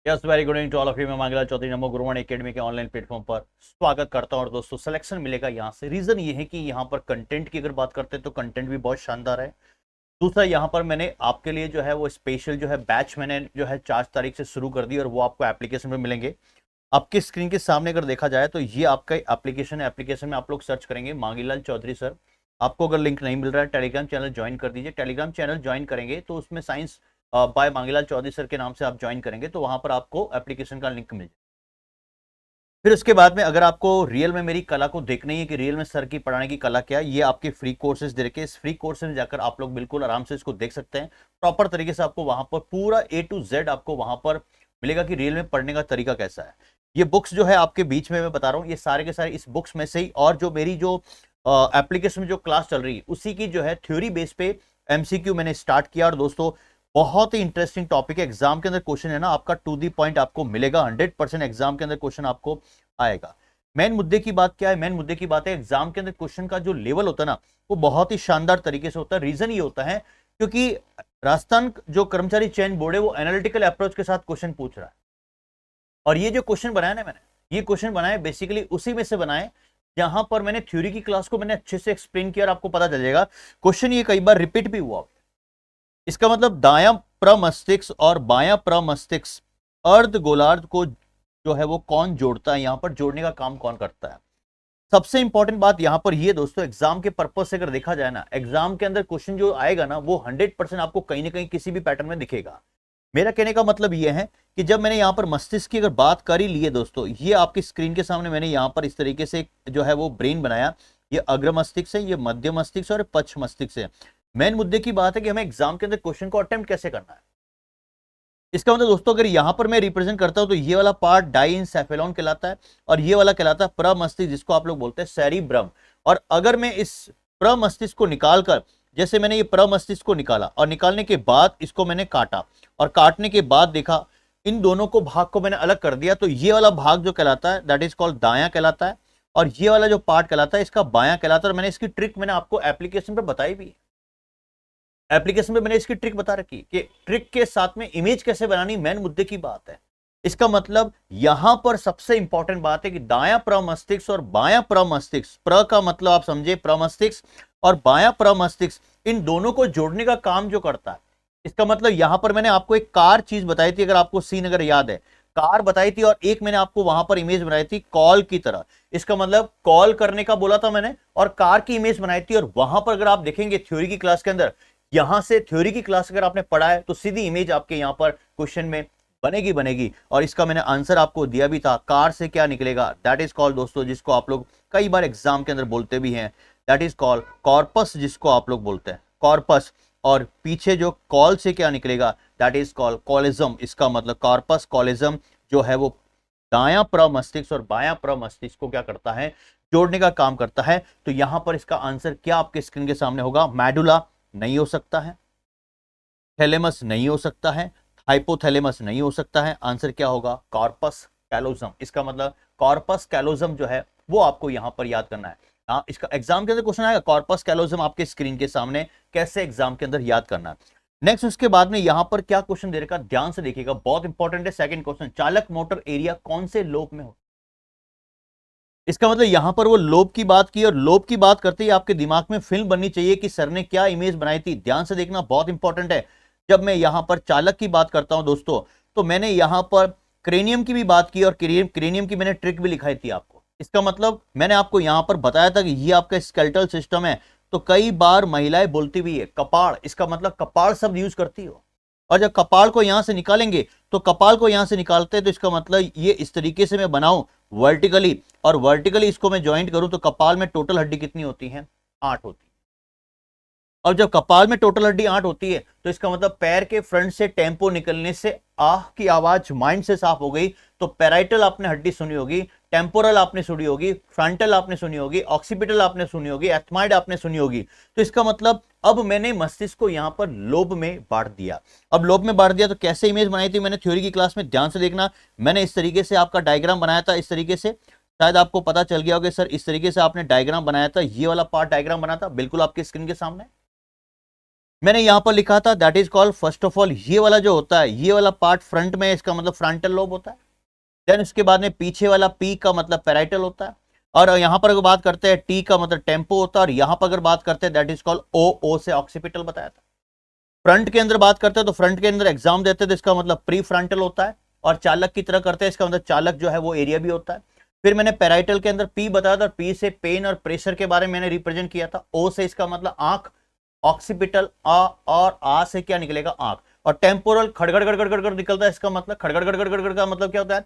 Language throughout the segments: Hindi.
Yes, very good evening to all of you. मैं मांगला चौधरी नमो गुरुवाणी एकेडमी के ऑनलाइन प्लेटफॉर्म पर स्वागत करता हूं। और दोस्तों, सिलेक्शन मिलेगा यहाँ से। रीजन ये है कि यहाँ पर कंटेंट की अगर बात करते हैं तो कंटेंट भी बहुत शानदार है। दूसरा, यहाँ पर मैंने आपके लिए जो है वो स्पेशल जो है बैच मैंने जो है 4 तारीख से शुरू कर दी और वो आपको एप्लीकेशन में मिलेंगे। आपकी स्क्रीन के सामने अगर देखा जाए तो ये आपका एप्लीकेशन है। एप्लीकेशन में आप लोग सर्च करेंगे मांगीलाल चौधरी सर। आपको अगर लिंक नहीं मिल रहा है, टेलीग्राम चैनल ज्वाइन कर दीजिए। टेलीग्राम चैनल ज्वाइन करेंगे तो उसमें science by Mangilal Chaudhary sir के नाम से आप ज्वाइन करेंगे तो वहां पर आपको एप्लीकेशन का लिंक मिल जाए। फिर उसके बाद में अगर आपको रियल में मेरी कला को देखनी है कि रियल में सर की पढ़ाने की कला क्या है, ये आपके फ्री कोर्सेज दे रखे। इस फ्री कोर्सेज में जाकर आप लोग बिल्कुल आराम से इसको देख सकते हैं। प्रॉपर तरीके से आपको वहां पर पूरा A to Z आपको वहां पर मिलेगा कि रियल में पढ़ने का तरीका कैसा है। ये बुक्स जो है आपके बीच में मैं बता रहा हूँ, ये सारे के सारे इस बुक्स में से ही, और जो मेरी जो एप्लीकेशन में जो क्लास चल रही है उसी की जो है थ्योरी बेस पे MCQ मैंने स्टार्ट किया। और दोस्तों, बहुत ही इंटरेस्टिंग टॉपिक है। एग्जाम के अंदर क्वेश्चन है ना आपका टू दी पॉइंट आपको मिलेगा। 100% एग्जाम के अंदर क्वेश्चन आपको आएगा। मेन मुद्दे की बात क्या है? मेन मुद्दे की बात है एग्जाम के अंदर क्वेश्चन का जो लेवल होता है ना वो बहुत ही शानदार तरीके से होता है। रीजन ये होता है क्योंकि राजस्थान जो कर्मचारी चयन बोर्ड है वो एनालिटिकल अप्रोच के साथ क्वेश्चन पूछ रहा है। और ये जो क्वेश्चन बनाया ना मैंने, ये क्वेश्चन बनाए बेसिकली उसी में से बनाए जहां पर मैंने थ्योरी की क्लास को मैंने अच्छे से एक्सप्लेन किया। और आपको पता चल जाएगा क्वेश्चन ये कई बार रिपीट भी हुआ। इसका मतलब दायां प्रमस्तिष्क और बायां प्रमस्तिष्क अर्ध गोलार्ध को जो है वो कौन जोड़ता है, यहां पर जोड़ने का काम कौन करता है। सबसे इंपॉर्टेंट बात यहां पर ये दोस्तों, एग्जाम के पर्पज से अगर देखा जाए ना, एग्जाम के अंदर क्वेश्चन जो आएगा ना वो 100% आपको कहीं ना कहीं किसी भी पैटर्न में दिखेगा। मेरा कहने का मतलब यह है कि जब मैंने यहां पर मस्तिष्क की अगर बात कर ही ली है दोस्तों, ये आपकी स्क्रीन के सामने मैंने यहां पर इस तरीके से जो है वो ब्रेन बनाया। ये अग्र मस्तिष्क है, ये मध्य मस्तिष्क और पश्च मस्तिष्क है। मेन मुद्दे की बात है कि हमें एग्जाम के अंदर क्वेश्चन को अटेम्प्ट कैसे करना है। इसका मतलब दोस्तों, अगर यहां पर मैं रिप्रेजेंट करता हूं तो ये वाला पार्ट डाइनसेफेलॉन कहलाता है और ये वाला कहलाता है प्रमस्तिष्क, जिसको आप लोग बोलते हैं सेरिब्रम। और अगर मैं इस प्रमस्तिष्क को निकालकर, जैसे मैंने ये प्रमस्तिष्क को निकाला और निकालने के बाद इसको मैंने काटा और काटने के बाद देखा इन दोनों को भाग को मैंने अलग कर दिया, तो ये वाला भाग जो कहलाता है दैट इज कॉल्ड दायां कहलाता है और ये वाला जो पार्ट कहलाता है इसका बायां कहलाता है। और मैंने इसकी ट्रिक मैंने आपको एप्लीकेशन पर बताई भी है। एप्लीकेशन में मैंने इसकी ट्रिक बता रखी कि ट्रिक के साथ में इमेज कैसे बनानी मेन मुद्दे की बात है। इसका मतलब यहां पर सबसे इंपॉर्टेंट बात है कि दायां प्रमस्तिष्क और बायां प्रमस्तिष्क, प्र का मतलब आप समझे प्रमस्तिष्क और बायां प्रमस्तिष्क, इन दोनों को जोड़ने का काम जो करता है। इसका मतलब यहां पर मैंने आपको एक कार चीज बताई थी, अगर आपको सीन अगर याद है, कार बताई थी और एक मैंने आपको वहां पर इमेज बनाई थी कॉल की तरह। इसका मतलब कॉल करने का बोला था मैंने और कार की इमेज बनाई थी। और वहां पर अगर आप देखेंगे थ्योरी की क्लास के अंदर, यहां से थ्योरी की क्लास अगर आपने पढ़ा है तो सीधी इमेज आपके यहां पर क्वेश्चन में बनेगी बनेगी। और इसका मैंने आंसर आपको दिया भी था, कार से क्या निकलेगा, दैट इज कॉल्ड दोस्तों, जिसको आप लोग कई बार एग्जाम के अंदर बोलते भी हैं, दैट इज कॉल्ड कॉर्पस, जिसको आप लोग बोलते हैं कॉर्पस। और पीछे जो कॉल से क्या निकलेगा दैट इज कॉल्ड कॉलिज्म। इसका मतलब कॉर्पस कॉलिज्म जो है वो दायां प्रमस्तिष्क और बायां प्रमस्तिष्क को क्या करता है, जोड़ने का काम करता है। तो यहां पर इसका आंसर क्या आपके स्क्रीन के सामने होगा? मेडुला नहीं हो सकता है, थैलेमस नहीं हो सकता है, हाइपोथैलेमस नहीं हो सकता है। आंसर क्या होगा? Corpus callosum. इसका मतलब कॉर्पस कैलोजम जो है वो आपको यहां पर याद करना है। हाँ, इसका एग्जाम के अंदर क्वेश्चन आएगा कॉर्पस कैलोजम आपके स्क्रीन के सामने, कैसे एग्जाम के अंदर याद करना है। नेक्स्ट उसके बाद में यहां पर क्या क्वेश्चन दे रखा, ध्यान से देखिएगा, बहुत इंपॉर्टेंट है। सेकंड क्वेश्चन, चालक मोटर एरिया कौन से लोब में हो। इसका मतलब यहां पर वो लोब की बात की और लोब की बात करते ही आपके दिमाग में फिल्म बननी चाहिए कि सर ने क्या इमेज बनाई थी। ध्यान से देखना, बहुत इंपॉर्टेंट है। जब मैं यहां पर चालक की बात करता हूं दोस्तों, तो मैंने यहां पर क्रेनियम की भी बात की और क्रेनियम की मैंने ट्रिक भी लिखाई थी आपको। इसका मतलब मैंने आपको यहां पर बताया था कि ये आपका स्केलेटल सिस्टम है। तो कई बार महिलाएं बोलती भी है कपाड़, इसका मतलब कपाड़ शब्द यूज करती हो। और जब कपाल को यहां से निकालेंगे तो कपाल को यहां से निकालते हैं तो इसका मतलब ये इस तरीके से मैं बनाऊं वर्टिकली और वर्टिकली इसको मैं ज्वाइंट करूं तो कपाल में टोटल हड्डी कितनी होती है? 8 होती है। और जब कपाल में टोटल हड्डी 8 होती है तो इसका मतलब पैर के फ्रंट से टेम्पो निकलने से आह की आवाज माइंड से साफ हो गई। तो पैराइटल आपने हड्डी सुनी होगी, टेम्पोरल आपने सुनी होगी, फ्रंटल आपने सुनी होगी, ऑक्सीपिटल आपने सुनी होगी, एथमाइड आपने सुनी होगी। तो इसका मतलब अब मैंने मस्तिष्क को यहां पर लोब में बांट दिया। अब लोब में बांट दिया तो कैसे इमेज बनाई थी मैंने थ्योरी की क्लास में, ध्यान से देखना। मैंने इस तरीके से आपका डायग्राम बनाया था, इस तरीके से, शायद आपको पता चल गया होगा सर इस तरीके से आपने डायग्राम बनाया था। ये वाला पार्ट डायग्राम बना था बिल्कुल आपकी स्क्रीन के सामने। मैंने यहां पर लिखा था that is called, first of all ये वाला जो होता है, ये वाला पार्ट फ्रंट में, इसका मतलब फ्रंटल लोब होता है। देन उसके बाद में पीछे वाला पी का मतलब पैराइटल होता है। और यहां पर अगर बात करते हैं टी का मतलब टेम्पो होता है। और यहां पर अगर बात करते हैं दैट इज कॉल्ड ओ से ऑक्सीपिटल बताया था। फ्रंट के अंदर बात करते हैं तो फ्रंट के अंदर एग्जाम देते हैं तो इसका मतलब प्री फ्रंटल होता है। और चालक की तरह करते हैं, इसका मतलब चालक जो है वो एरिया भी होता है। फिर मैंने पैराइटल के अंदर पी बताया था, पी से पेन और प्रेशर के बारे में मैंने रिप्रेजेंट किया था। ओ से इसका मतलब आंख, ऑक्सीपिटल आ, और आ से क्या निकलेगा आंख। और टेम्पोरल खड़गड़ गड़गड़ गड़गड़ निकलता है, इसका मतलब खड़गड़ गड़गड़ गड़गड़ का मतलब क्या होता है,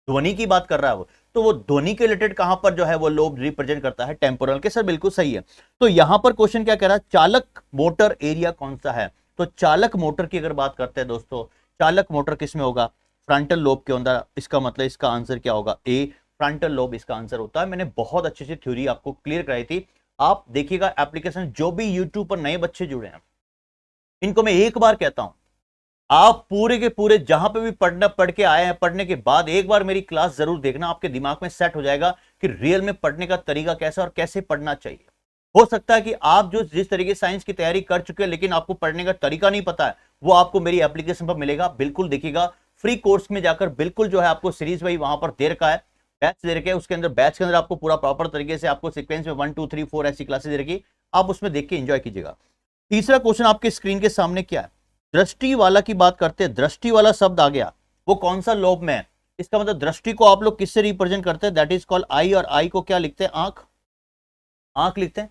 ध्वनि की बात कर रहा है वो। तो वो ध्वनि के रिलेटेड कहां पर जो है वो लोब रिप्रेजेंट करता है, टेम्पोरल के। सर बिल्कुल सही है। तो यहां पर क्वेश्चन क्या कह रहा है, चालक मोटर एरिया कौन सा है। तो चालक मोटर की अगर बात करते हैं दोस्तों, चालक मोटर किस में होगा, फ्रंटल लोब के अंदर। इसका मतलब इसका आंसर क्या होगा, ए फ्रंटल लोब इसका आंसर होता है। मैंने बहुत अच्छी सी थ्योरी आपको क्लियर कराई थी। आप देखिएगा एप्लीकेशन, जो भी यूट्यूब पर नए बच्चे जुड़े हैं, इनको मैं एक बार कहता हूं, आप पूरे के पूरे जहां पे भी पढ़ के आए हैं, पढ़ने के बाद एक बार मेरी क्लास जरूर देखना, आपके दिमाग में सेट हो जाएगा कि रियल में पढ़ने का तरीका कैसा और कैसे पढ़ना चाहिए। हो सकता है कि आप जो जिस तरीके से साइंस की तैयारी कर चुके हैं लेकिन आपको पढ़ने का तरीका नहीं पता है, वो आपको मेरी एप्लीकेशन पर मिलेगा। बिल्कुल देखिएगा, फ्री कोर्स में जाकर बिल्कुल जो है आपको सीरीज भाई वहां पर दे रखा है, बैच दे रखे, उसके अंदर बैच के अंदर आपको पूरा प्रॉपर तरीके से आपको सीक्वेंस में 1 2 3 4 ऐसी क्लासेस दे रखी, आप उसमें देख के एंजॉय कीजिएगा। तीसरा क्वेश्चन आपके स्क्रीन के सामने क्या है, दृष्टि वाला की बात करते हैं। दृष्टि वाला शब्द आ गया, वो कौन सा लोब में है। इसका मतलब दृष्टि को आप लोग किससे रिप्रेजेंट करते हैं, दैट इज कॉल्ड आई। और आई को क्या लिखते हैं, आंख, आंख लिखते हैं।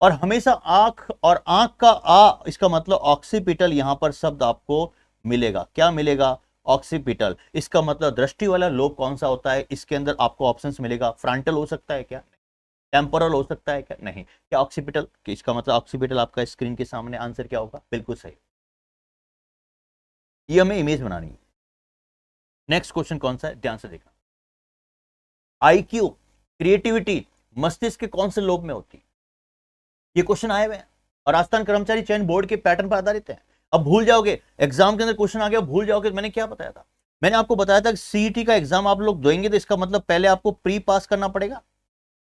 और हमेशा आंख और आंख का आ, इसका मतलब ऑक्सीपिटल यहां पर शब्द आपको मिलेगा। क्या मिलेगा, ऑक्सीपिटल। इसका मतलब दृष्टि वाला लोब कौन सा होता है, इसके अंदर आपको ऑप्शंस मिलेगा। फ्रंटल हो सकता है क्या, टेम्पोरल हो सकता है क्या, नहीं। क्या ऑक्सीपिटल, इसका मतलब ऑक्सीपिटल आपका स्क्रीन के सामने आंसर क्या होगा, बिल्कुल सही। ये हमें इमेज बनानी है। नेक्स्ट क्वेश्चन कौन सा है, ध्यान से देखना। आईक्यू, क्रिएटिविटी मस्तिष्क के कौन से लोब में होती है, ये क्वेश्चन आए हुए हैं और राजस्थान कर्मचारी चयन बोर्ड के पैटर्न पर आधारित है। अब भूल जाओगे, एग्जाम के अंदर क्वेश्चन आ गया, भूल जाओगे मैंने क्या बताया था। मैंने आपको बताया था कि सीईटी का एग्जाम आप लोग देंगे तो इसका मतलब पहले आपको प्री पास करना पड़ेगा।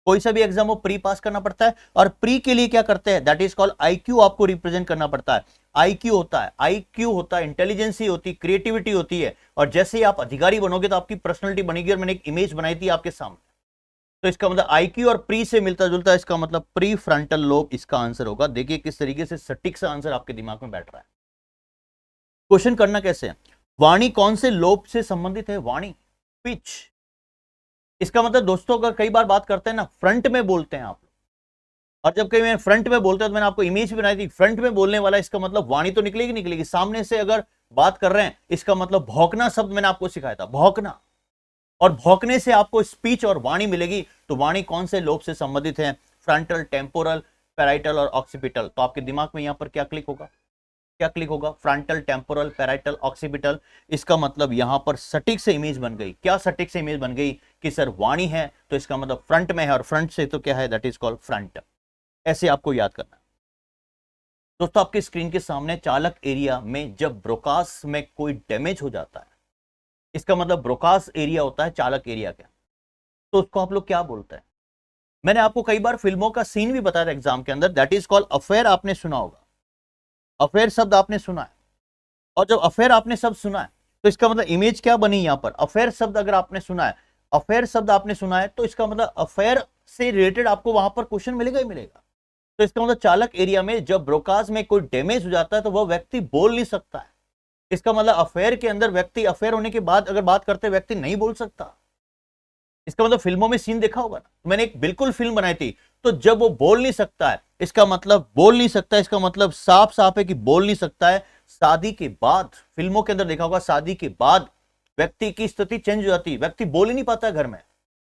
कोई सा भी एग्जाम हो प्री पास करना पड़ता है। और प्री के लिए क्या करते हैं, दैट इज कॉल्ड आईक्यू, आपको रिप्रेजेंट करना पड़ता है। आईक्यू होता है, आईक्यू होता है इंटेलिजेंसी होती, क्रिएटिविटी होती है। और जैसे ही आप अधिकारी बनोगे तो आपकी पर्सनैलिटी बनेगी। और मैंने एक इमेज बनाई थी आपके सामने, तो इसका मतलब आईक्यू और प्री से मिलता जुलता है, इसका मतलब प्री फ्रंटल लोब इसका आंसर होगा। देखिए किस तरीके से सटीक सा आंसर आपके दिमाग में बैठ रहा है। क्वेश्चन करना कैसे है, वाणी कौन से लोब से संबंधित है, वाणी, पिच। इसका मतलब दोस्तों अगर कई बार बात करते हैं ना, फ्रंट में बोलते हैं आप, और जब कहीं मैं फ्रंट में बोलते हैं तो मैंने आपको इमेज बनाई थी, फ्रंट में बोलने वाला, इसका मतलब वाणी तो निकलेगी निकलेगी। सामने से अगर बात कर रहे हैं, इसका मतलब भौंकना शब्द मैंने आपको सिखाया था, भौंकना। और भौंकने से आपको स्पीच और वाणी मिलेगी। तो वाणी कौन से लोब से संबंधित है, फ्रंटल, टेम्पोरल, पैराइटल और ऑक्सीपिटल। तो आपके दिमाग में यहां पर क्या क्लिक होगा, क्या क्लिक होगा, फ्रंटल, टेम्पोरल, पैराइटल, ऑक्सीपिटल। इसका मतलब यहां पर सटीक से इमेज बन गई। क्या सटीक से इमेज बन गई कि सर वाणी है तो इसका मतलब फ्रंट में है, और फ्रंट से तो क्या है, दैट इज कॉल्ड फ्रंट। ऐसे आपको याद करना है दोस्तों। आपके स्क्रीन के सामने चालक एरिया में जब ब्रोकास में कोई डैमेज हो जाता है, इसका मतलब ब्रोकास एरिया होता है चालक एरिया का, तो उसको आप लोग क्या बोलते हैं। मैंने आपको कई बार फिल्मों का सीन भी बताया था एग्जाम के अंदर, दैट इज कॉल्ड अफेयर। आपने सुना होगा, अफेयर शब्द आपने सुना है। और जब अफेयर आपने शब्द सुना है तो इसका मतलब इमेज क्या बनी यहां पर, अफेयर शब्द अगर आपने सुना है, अफेयर शब्द आपने सुना है, तो इसका मतलब अफेयर से रिलेटेड आपको वहां पर क्वेश्चन मिलेगा ही मिलेगा। तो इसका मतलब चालक एरिया में जब ब्रोकास में कोई डैमेज हो जाता है तो वह व्यक्ति बोल नहीं सकता है। इसका मतलब अफेयर के अंदर व्यक्ति, अफेयर होने के बाद अगर बात करते व्यक्ति नहीं बोल सकता। इसका मतलब फिल्मों में सीन देखा होगा ना, मैंने एक बिल्कुल फिल्म बनाई थी, तो जब वो बोल नहीं सकता है, इसका मतलब बोल नहीं सकता है, इसका मतलब साफ साफ है कि बोल नहीं सकता है। शादी के बाद फिल्मों के अंदर देखा होगा, शादी के बाद व्यक्ति की स्थिति चेंज हो जाती है, व्यक्ति बोल ही नहीं पाता है घर में।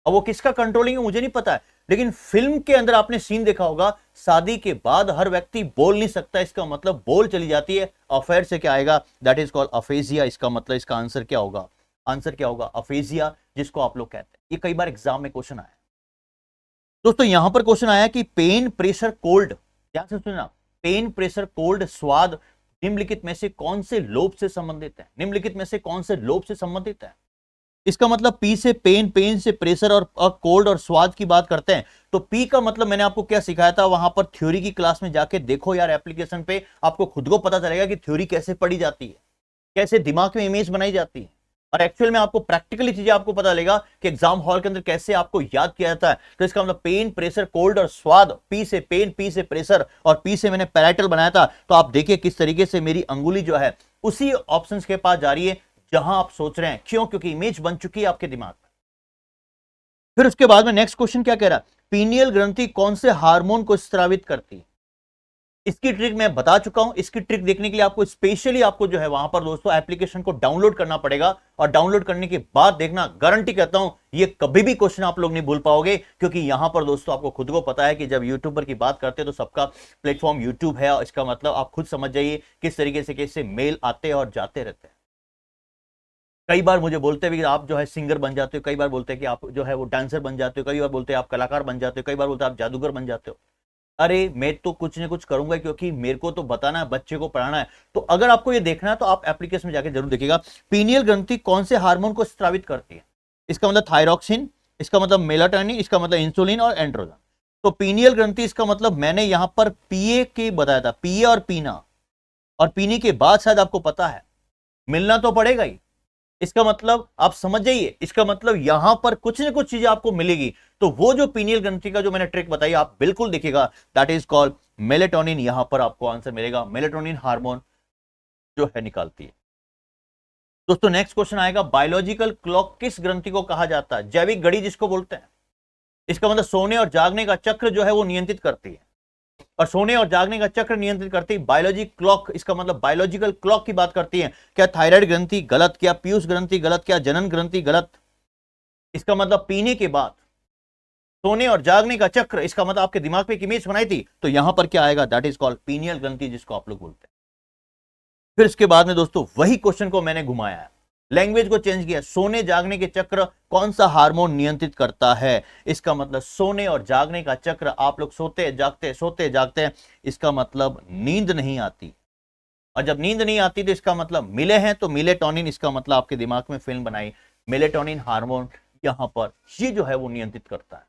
अब वो किसका कंट्रोलिंग है मुझे नहीं पता है, लेकिन फिल्म के अंदर आपने सीन देखा होगा, शादी के बाद हर व्यक्ति बोल नहीं सकता, इसका मतलब बोल चली जाती है। अफेयर से क्या आएगा, दैट इज कॉल्ड अफेजिया। इसका मतलब इसका आंसर क्या होगा, आंसर क्या होगा, अफेजिया, जिसको आप लोग कहते हैं। ये कई बार एग्जाम में क्वेश्चन आया दोस्तों। यहां पर क्वेश्चन आया कि पेन, प्रेशर, कोल्ड, ध्यान से सुनना, पेन, प्रेशर, कोल्ड, स्वाद निम्नलिखित में से कौन से लोब से संबंधित है, निम्नलिखित में से कौन से लोब से संबंधित है। इसका मतलब पी से पेन, पेन से प्रेशर और कोल्ड और स्वाद की बात करते हैं तो पी का मतलब मैंने आपको क्या सिखाया था, वहां पर थ्योरी की क्लास में जाके देखो यार एप्लीकेशन पे, आपको खुद को पता चलेगा कि थ्योरी कैसे पढ़ी जाती है, कैसे दिमाग में इमेज बनाई जाती है, और एक्चुअल में आपको प्रैक्टिकली चीजें आपको पता लगेगा कि एग्जाम हॉल के अंदर कैसे आपको याद किया जाता है। तो इसका मतलब पेन, प्रेशर, कोल्ड और स्वाद, पी से पेन, पी से प्रेशर और पी से मैंने पैराइटल बनाया था। तो आप देखिए किस तरीके से मेरी अंगुली जो है उसी ऑप्शन के पास जा रही है जहां आप सोच रहे हैं। क्यों? क्योंकि इमेज बन चुकी है आपके दिमाग में। फिर उसके बाद में नेक्स्ट क्वेश्चन क्या कह रहा है, पीनियल ग्रंथि कौन से हार्मोन को स्रावित करती है? इसकी ट्रिक मैं बता चुका हूं। इसकी ट्रिक देखने के लिए आपको स्पेशली आपको जो है वहां पर दोस्तों एप्लीकेशन को डाउनलोड करना पड़ेगा, और डाउनलोड करने के बाद देखना, गारंटी कहता हूं ये कभी भी क्वेश्चन आप लोग नहीं भूल पाओगे, क्योंकि यहां पर दोस्तों आपको खुद को पता है कि जब यूट्यूबर की बात करते हैं तो सबका प्लेटफॉर्म यूट्यूब है, और इसका मतलब आप खुद समझ जाइए किस तरीके से कैसे मेल आते और जाते रहते हैं। कई बार मुझे बोलते हैं कि आप जो है सिंगर बन जाते हो, कई बार बोलते हैं कि आप जो है वो डांसर बन जाते हो, कई बार बोलते हैं आप कलाकार बन जाते हो, कई बार बोलते हैं आप जादूगर बन जाते हो। अरे मैं तो कुछ ना कुछ करूंगा, क्योंकि मेरे को तो बताना है, बच्चे को पढ़ाना है। तो अगर आपको ये देखना है तो आप एप्लीकेशन में जाके जरूर देखिएगा। पीनियल ग्रंथि कौन से हार्मोन को स्रावित करती है? इसका मतलब थायरॉक्सिन, इसका मतलब मेलाटोनिन, इसका मतलब इंसुलिन और एंड्रोजन। तो पीनियल ग्रंथि इसका मतलब मैंने यहां पर पीए के बताया था, पीए और पीना, और पीने के बाद शायद आपको पता है मिलना तो पड़ेगा ही। इसका मतलब आप समझ जाइए, इसका मतलब यहां पर कुछ ना कुछ चीजें आपको मिलेगी। तो वो जो पीनियल ग्रंथि का जो मैंने ट्रिक बताई आप बिल्कुल देखिएगा, दैट इज कॉल्ड मेलेटोनिन। यहां पर आपको आंसर मिलेगा, मेलेटोनिन हार्मोन जो है निकालती है। दोस्तों नेक्स्ट क्वेश्चन आएगा, बायोलॉजिकल क्लॉक किस ग्रंथि को कहा जाता है? जैविक घड़ी जिसको बोलते हैं। इसका मतलब सोने और जागने का चक्र जो है वो नियंत्रित करती है, और सोने और जागने का चक्र नियंत्रित करती है बायोलॉजी क्लॉक। इसका मतलब बायोलॉजिकल क्लॉक की बात करती है। क्या थायराइड ग्रंथि गलत, क्या पीयूष ग्रंथि गलत, क्या जनन ग्रंथि गलत? इसका मतलब पीने के बाद सोने और जागने का चक्र, इसका मतलब आपके दिमाग पे एक इमेज बनाई थी, तो यहां पर क्या आएगा, दैट इज कॉल्ड पीनियल ग्रंथि जिसको आप लोग बोलते हैं। फिर इसके बाद में दोस्तों वही क्वेश्चन को मैंने घुमाया है, लैंग्वेज को चेंज किया। सोने जागने के चक्र कौन सा हार्मोन नियंत्रित करता है? इसका मतलब सोने और जागने का चक्र, आप लोग सोते जागते सोते जागते हैं, इसका मतलब नींद नहीं आती, और जब नींद नहीं आती तो इसका मतलब मिले हैं, तो मिलेटोनिन, इसका मतलब आपके दिमाग में फिल्म बनाई, मेलेटोनिन हार्मोन यहां पर ये जो है वो नियंत्रित करता है।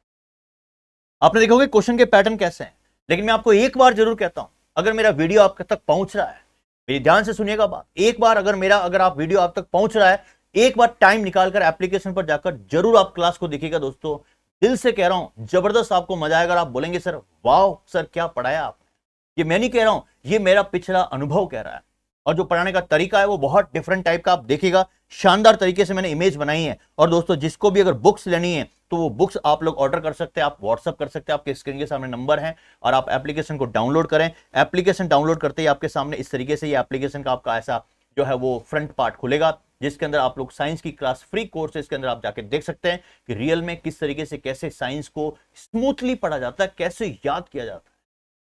आपने देखोगे क्वेश्चन के पैटर्न कैसे हैं, लेकिन मैं आपको एक बार जरूर कहता हूं, अगर मेरा वीडियो आप तक पहुंच रहा है, मेरी ध्यान से सुनिएगा बात, एक बार अगर आप वीडियो आप तक पहुंच रहा है, एक बार टाइम निकालकर एप्लीकेशन पर जाकर जरूर आप क्लास को देखिएगा दोस्तों। दिल से कह रहा हूं, जबरदस्त आपको मजा आएगा। आप बोलेंगे सर वाह सर क्या पढ़ाया आपने। ये मैं नहीं कह रहा हूं, ये मेरा पिछला अनुभव कह रहा है, और जो पढ़ाने का तरीका है वो बहुत डिफरेंट टाइप का आप देखिएगा। शानदार तरीके से मैंने इमेज बनाई है। और दोस्तों जिसको भी अगर बुक्स लेनी है तो वो बुक्स आप लोग ऑर्डर कर सकते हैं, आप व्हाट्सअप कर सकते हैं, आपके स्क्रीन के सामने नंबर है, और आप एप्लीकेशन को डाउनलोड करें। एप्लीकेशन डाउनलोड करते ही आपके सामने इस तरीके से ये एप्लीकेशन का आपका ऐसा जो है वो फ्रंट पार्ट खुलेगा, जिसके अंदर आप लोग साइंस की क्लास फ्री कोर्स है, इसके अंदर आप जाके देख सकते हैं कि रियल में किस तरीके से कैसे साइंस को स्मूथली पढ़ा जाता है, कैसे याद किया जाता है।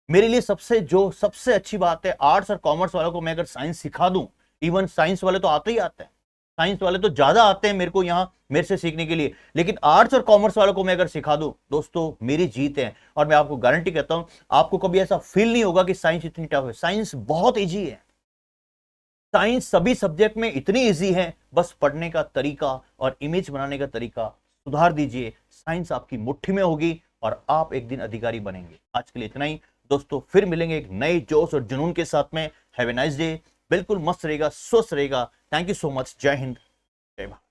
मेरे लिए सबसे अच्छी बात है, आर्ट्स और कॉमर्स वालों को मैं अगर साइंस सिखा दूं, इवन साइंस वाले तो आते ही आते हैं, साइंस वाले तो ज्यादा आते हैं मेरे को यहाँ मेरे से सीखने के लिए, लेकिन आर्ट्स और कॉमर्स वालों को मैं अगर सिखा दूं दोस्तों मेरी जीत है। और मैं आपको गारंटी कहता हूं, आपको कभी ऐसा फील नहीं होगा कि साइंस इतनी टफ है। साइंस बहुत इजी है, साइंस सभी सब्जेक्ट में इतनी इजी है, बस पढ़ने का तरीका और इमेज बनाने का तरीका सुधार दीजिए, साइंस आपकी मुट्ठी में होगी और आप एक दिन अधिकारी बनेंगे। आज के लिए इतना ही दोस्तों, फिर मिलेंगे एक नए जोश और जुनून के साथ में। हैव ए नाइस डे, बिल्कुल मस्त रहेगा, स्वस्थ रहेगा। थैंक यू सो मच, जय हिंद, जय भारत।